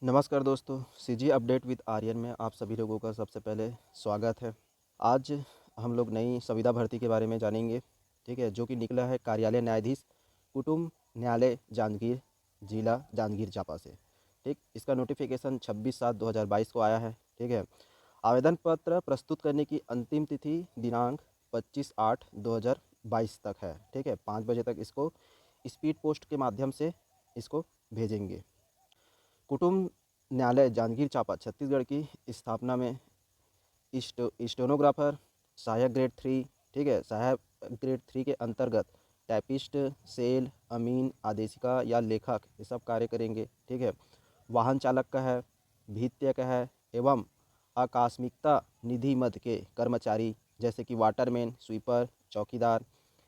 नमस्कार दोस्तों, CG update with Aryan में आप सभी लोगों का सबसे पहले स्वागत है। आज हम लोग नई संविदा भर्ती के बारे में जानेंगे, ठीक है, जो कि निकला है कार्यालय न्यायाधीश कुटुम्ब न्यायालय जांजगीर, जिला जांजगीर चांपा से। ठीक, इसका नोटिफिकेशन 26/7/2022 को आया है। ठीक है, आवेदन पत्र प्रस्तुत करने की अंतिम तिथि दिनांक 25/8/2022 तक है। ठीक है, 5 बजे तक इसको स्पीड पोस्ट के माध्यम से इसको भेजेंगे। कुटुम्ब न्यायालय जांजगीर चांपा छत्तीसगढ़ की स्थापना में स्टेनोग्राफर, सहायक ग्रेड 3, ठीक है, सहायक ग्रेड 3 के अंतर्गत टाइपिस्ट, सेल, अमीन, आदेशिका या लेखक ये सब कार्य करेंगे। ठीक है, वाहन चालक का है, भीत्य का है एवं आकस्मिकता निधि मद के कर्मचारी जैसे कि वाटरमैन, स्वीपर, चौकीदार,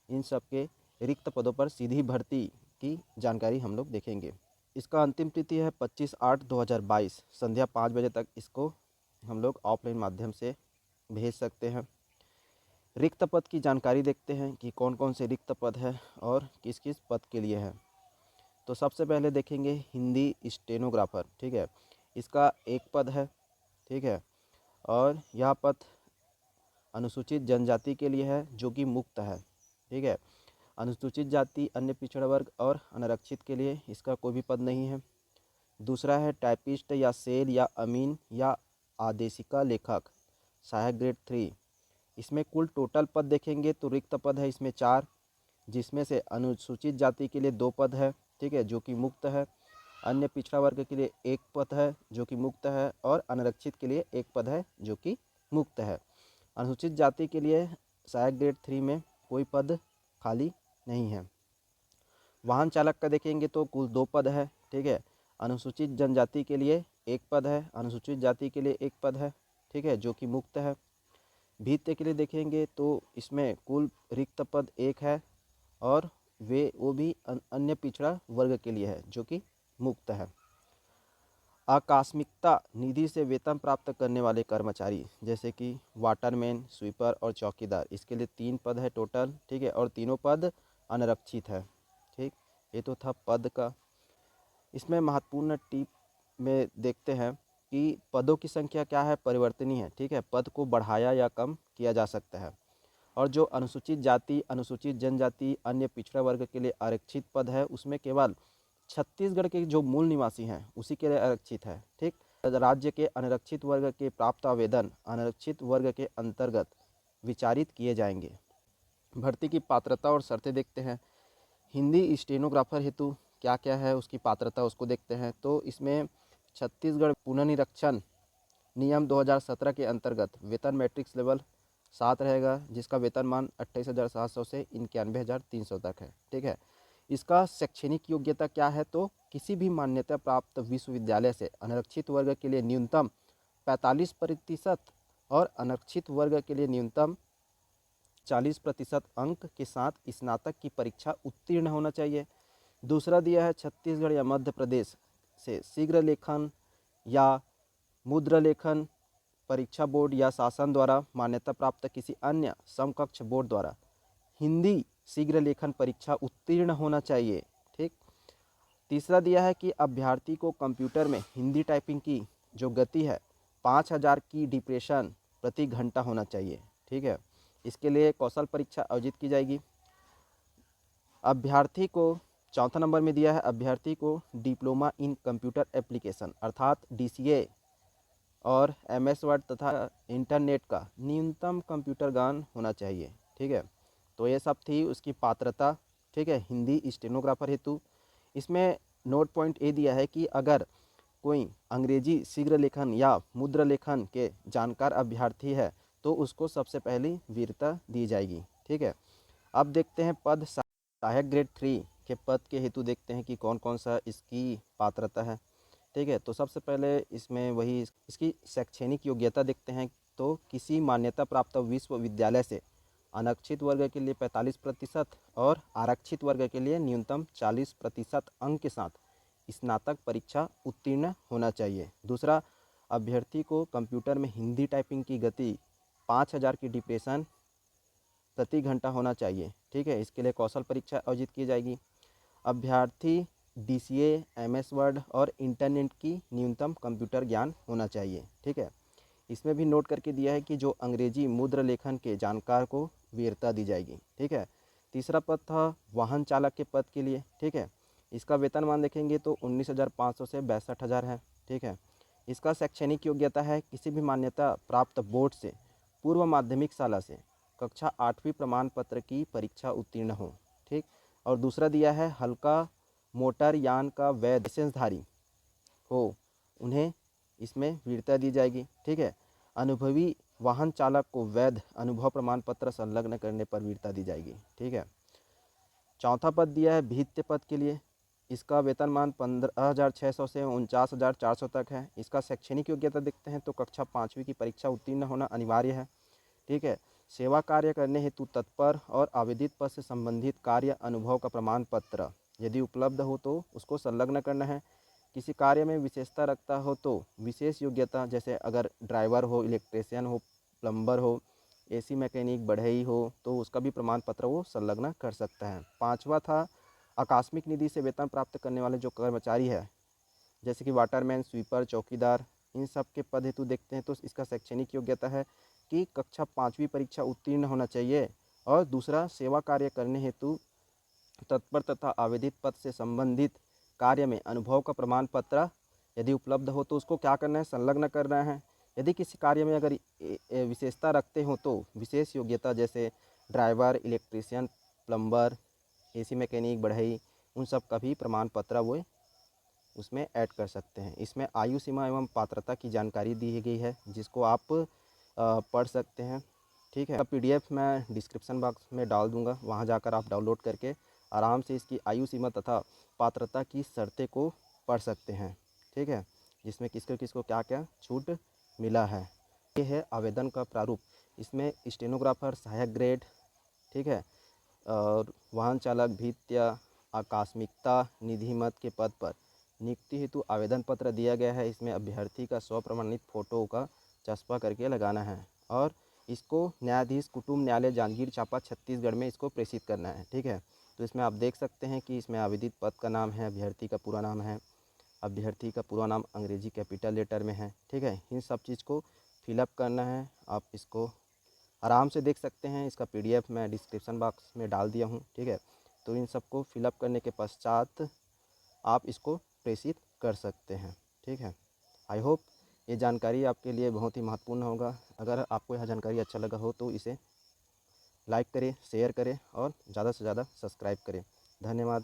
इन सब के रिक्त पदों पर सीधी भर्ती की जानकारी हम लोग देखेंगे। इसका अंतिम तिथि है 25/8/2022 संध्या 5 बजे तक इसको हम लोग ऑफलाइन माध्यम से भेज सकते हैं। रिक्त पद की जानकारी देखते हैं कि कौन कौन से रिक्त पद है और किस किस पद के लिए है। तो सबसे पहले देखेंगे हिंदी स्टेनोग्राफर। ठीक है, इसका एक पद है। ठीक है, और यह पद अनुसूचित जनजाति के लिए है जो कि मुक्त है। ठीक है, अनुसूचित जाति, अन्य पिछड़ा वर्ग और अनारक्षित के लिए इसका कोई भी पद नहीं है। दूसरा है टाइपिस्ट या सेल या अमीन या आदेशिका लेखक, सहायक ग्रेड 3। इसमें कुल टोटल पद देखेंगे तो रिक्त पद है इसमें 4, जिसमें से अनुसूचित जाति के लिए 2 पद है, ठीक है, जो कि मुक्त है। अन्य पिछड़ा वर्ग के लिए 1 पद है जो कि मुक्त है और अनारक्षित के लिए 1 पद है जो कि मुक्त है। अनुसूचित जाति के लिए सहायक ग्रेड 3 में कोई पद खाली नहीं है। वाहन चालक का देखेंगे तो कुल 2 पद है। ठीक है, अनुसूचित जनजाति के लिए 1 पद है, अनुसूचित जाति के लिए 1 पद है, ठीक है, जो कि मुक्त है। भीत्य के लिए देखेंगे तो इसमें कुल रिक्त पद 1 है और वो भी अन्य पिछड़ा वर्ग के लिए है जो कि मुक्त है। आकस्मिकता निधि से वेतन प्राप्त करने वाले कर्मचारी जैसे कि वाटरमैन, स्वीपर और चौकीदार, इसके लिए 3 पद है टोटल। ठीक है, और तीनों पद अनारक्षित है। ठीक, ये तो था पद का। इसमें महत्वपूर्ण टिप में देखते हैं कि पदों की संख्या क्या है, परिवर्तनीय है। ठीक है, पद को बढ़ाया या कम किया जा सकता है। और जो अनुसूचित जाति, अनुसूचित जनजाति, अन्य पिछड़ा वर्ग के लिए आरक्षित पद है उसमें केवल छत्तीसगढ़ के जो मूल निवासी हैं उसी के लिए आरक्षित है। ठीक, राज्य के अनारक्षित वर्ग के प्राप्त आवेदन अनारक्षित वर्ग के अंतर्गत विचारित किए जाएंगे। भर्ती की पात्रता और शर्तें देखते हैं। हिंदी स्टेनोग्राफर हेतु क्या क्या है उसकी पात्रता उसको देखते हैं। तो इसमें छत्तीसगढ़ पुनर्निरीक्षण नियम 2017 के अंतर्गत वेतन मैट्रिक्स लेवल 7 रहेगा, जिसका वेतनमान 28,700 से 91,300 तक है। ठीक है, इसका शैक्षणिक योग्यता क्या है तो किसी भी मान्यता प्राप्त विश्वविद्यालय से आरक्षित वर्ग के लिए न्यूनतम 45% और अनारक्षित वर्ग के लिए न्यूनतम 40% अंक के साथ स्नातक की परीक्षा उत्तीर्ण होना चाहिए। दूसरा दिया है छत्तीसगढ़ या मध्य प्रदेश से शीघ्र लेखन या मुद्रा लेखन परीक्षा बोर्ड या शासन द्वारा मान्यता प्राप्त किसी अन्य समकक्ष बोर्ड द्वारा हिंदी शीघ्र लेखन परीक्षा उत्तीर्ण होना चाहिए। ठीक, तीसरा दिया है कि अभ्यर्थी को कंप्यूटर में हिंदी टाइपिंग की जो गति है 5000 की डिप्रेशन प्रति घंटा होना चाहिए। ठीक है, इसके लिए कौशल परीक्षा आयोजित की जाएगी। अभ्यर्थी को चौथा नंबर में दिया है अभ्यर्थी को डिप्लोमा इन कंप्यूटर एप्लीकेशन अर्थात DCA और MS वर्ड तथा इंटरनेट का न्यूनतम कंप्यूटर ज्ञान होना चाहिए। ठीक है, तो ये सब थी उसकी पात्रता। ठीक है, हिंदी स्टेनोग्राफर हेतु। इसमें नोट पॉइंट ये दिया है कि अगर कोई अंग्रेजी शीघ्र लेखन या मुद्रा लेखन के जानकार अभ्यर्थी है तो उसको सबसे पहली वीरता दी जाएगी। ठीक है, अब देखते हैं पद सहायक ग्रेड 3 के पद के हेतु देखते हैं कि कौन कौन सा इसकी पात्रता है। ठीक है, तो सबसे पहले इसमें वही इसकी शैक्षणिक योग्यता देखते हैं। तो किसी मान्यता प्राप्त विश्वविद्यालय से अनारक्षित वर्ग के लिए 45% और आरक्षित वर्ग के लिए न्यूनतम 40% अंक के साथ स्नातक परीक्षा उत्तीर्ण होना चाहिए। दूसरा, अभ्यर्थी को कंप्यूटर में हिंदी टाइपिंग की गति 5000 की डिप्रेशन प्रति घंटा होना चाहिए। ठीक है, इसके लिए कौशल परीक्षा आयोजित की जाएगी। अभ्यर्थी DCA, MS वर्ड और इंटरनेट की न्यूनतम कंप्यूटर ज्ञान होना चाहिए। ठीक है, इसमें भी नोट करके दिया है कि जो अंग्रेजी मुद्र लेखन के जानकार को वीरता दी जाएगी। ठीक है, तीसरा पद था वाहन चालक के पद के लिए। ठीक है, इसका वेतनमान देखेंगे तो 19,500 से 62,000 है। ठीक है, इसका शैक्षणिक योग्यता है किसी भी मान्यता प्राप्त बोर्ड से पूर्व माध्यमिक शाला से कक्षा 8वीं प्रमाण पत्र की परीक्षा उत्तीर्ण हो। ठीक, और दूसरा दिया है हल्का मोटर यान का वैध लाइसेंसधारी हो, उन्हें इसमें वीरता दी जाएगी। ठीक है, अनुभवी वाहन चालक को वैध अनुभव प्रमाण पत्र संलग्न करने पर वीरता दी जाएगी। ठीक है, चौथा पद दिया है भित्य पद के लिए। इसका वेतनमान 15,600 से 49,400 तक है। इसका शैक्षणिक योग्यता देखते हैं तो कक्षा 5वीं की परीक्षा उत्तीर्ण होना अनिवार्य है। ठीक है, सेवा कार्य करने हेतु तत्पर और आवेदित पद से संबंधित कार्य अनुभव का प्रमाण पत्र यदि उपलब्ध हो तो उसको संलग्न करना है। किसी कार्य में विशेषता रखता हो तो विशेष योग्यता, जैसे अगर ड्राइवर हो, इलेक्ट्रीशियन हो, प्लम्बर हो, AC मैकेनिक, बढ़ई हो, तो उसका भी प्रमाण पत्र वो संलग्न कर सकता है। पांचवा था आकस्मिक निधि से वेतन प्राप्त करने वाले जो कर्मचारी है, जैसे कि वाटरमैन, स्वीपर, चौकीदार, इन सब के पद हेतु देखते हैं तो इसका शैक्षणिक योग्यता है कि कक्षा 5वीं परीक्षा उत्तीर्ण होना चाहिए। और दूसरा, सेवा कार्य करने हेतु तत्पर तथा आवेदित पद से संबंधित कार्य में अनुभव का प्रमाण पत्र यदि उपलब्ध हो तो उसको क्या करना है, संलग्न करना है। यदि किसी कार्य में अगर विशेषता रखते हो तो विशेष योग्यता, जैसे driver, electrician, plumber, AC mechanic, बढ़ई, उन सब का भी प्रमाण पत्र वो उसमें ऐड कर सकते हैं। इसमें आयु सीमा एवं पात्रता की जानकारी दी गई है जिसको आप पढ़ सकते हैं। ठीक है, PDF मैं डिस्क्रिप्शन बॉक्स में डाल दूंगा, वहां जाकर आप डाउनलोड करके आराम से इसकी आयु सीमा तथा पात्रता की शर्तें को पढ़ सकते हैं। ठीक है, जिसमें किसको किसको क्या क्या छूट मिला है। ये है आवेदन का प्रारूप। इसमें स्टेनोग्राफर सहायक ग्रेड, ठीक है, और वाहन चालक भीत्या आकस्मिकता निधि मद के पद पर नियुक्ति हेतु आवेदन पत्र दिया गया है। इसमें अभ्यर्थी का स्वप्रमाणित फ़ोटो का चस्पा करके लगाना है और इसको न्यायाधीश कुटुम्ब न्यायालय जांजगीर चांपा छत्तीसगढ़ में इसको प्रेषित करना है। ठीक है, तो इसमें आप देख सकते हैं कि इसमें आवेदित पद का नाम है, अभ्यर्थी का पूरा नाम है, अभ्यर्थी का पूरा नाम अंग्रेजी कैपिटल लेटर में है। ठीक है, इन सब चीज़ को फिलअप करना है। आप इसको आराम से देख सकते हैं, इसका PDF मैं डिस्क्रिप्शन बॉक्स में डाल दिया हूँ। ठीक है, तो इन सबको फिलअप करने के पश्चात आप इसको प्रेषित कर सकते हैं। ठीक है, आई होप ये जानकारी आपके लिए बहुत ही महत्वपूर्ण होगा। अगर आपको यह जानकारी अच्छा लगा हो तो इसे लाइक करें, शेयर करें और ज़्यादा से ज़्यादा सब्सक्राइब करें। धन्यवाद।